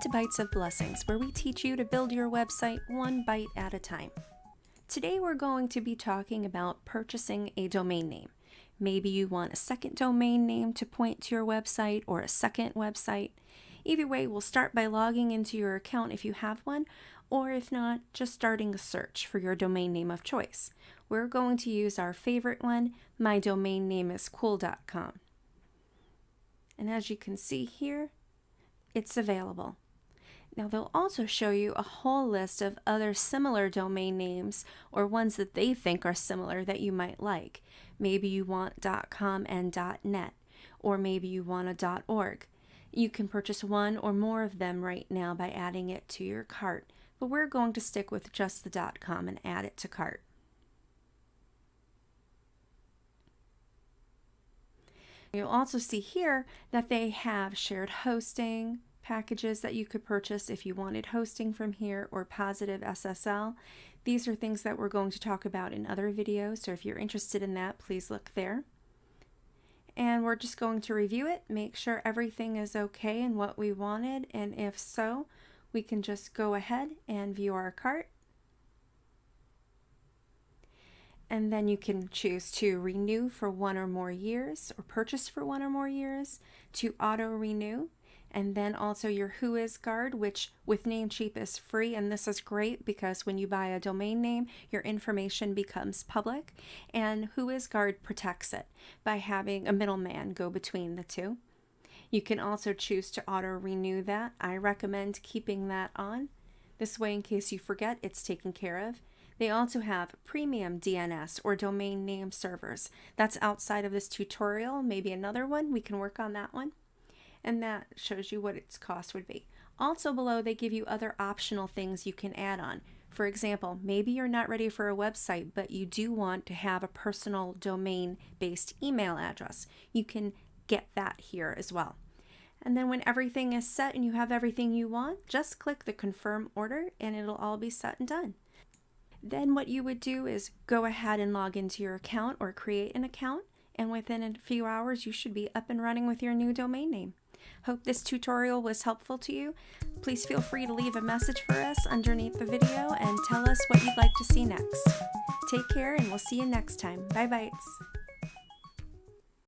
to Bites of Blessings, where we teach you to build your website one bite at a time. Today we're going to be talking about purchasing a domain name. Maybe you want a second domain name to point to your website or a second website. Either way, we'll start by logging into your account if you have one, or if not, just starting a search for your domain name of choice. We're going to use our favorite one, mydomainnamescool.com. And as you can see here, it's available. Now they'll also show you a whole list of other similar domain names or ones that they think are similar that you might like. Maybe you want .com and .net, or maybe you want a .org. You can purchase one or more of them right now by adding it to your cart, but we're going to stick with just the .com and add it to cart. You'll also see here that they have shared hosting packages that you could purchase if you wanted hosting from here, or positive SSL. These are things that we're going to talk about in other videos, so if you're interested in that, please look there. And we're just going to review it, make sure everything is okay and what we wanted, and if so, we can just go ahead and view our cart. And then you can choose to renew for 1 or more years, or purchase for 1 or more years, to auto renew, and then also your WhoisGuard, which with Namecheap is free, and this is great because when you buy a domain name, your information becomes public, and WhoisGuard protects it by having a middleman go between the two. You can also choose to auto renew that. I recommend keeping that on. This way, in case you forget, it's taken care of. They also have premium DNS or domain name servers. That's outside of this tutorial. Maybe another one, we can work on that one. And that shows you what its cost would be. Also below, they give you other optional things you can add on. For example, maybe you're not ready for a website, but you do want to have a personal domain-based email address. You can get that here as well. And then when everything is set and you have everything you want, just click the confirm order and it'll all be set and done. Then what you would do is go ahead and log into your account or create an account, and within a few hours you should be up and running with your new domain name. Hope this tutorial was helpful to you. Please feel free to leave a message for us underneath the video and tell us what you'd like to see next. Take care, and we'll see you next time. Bye bites.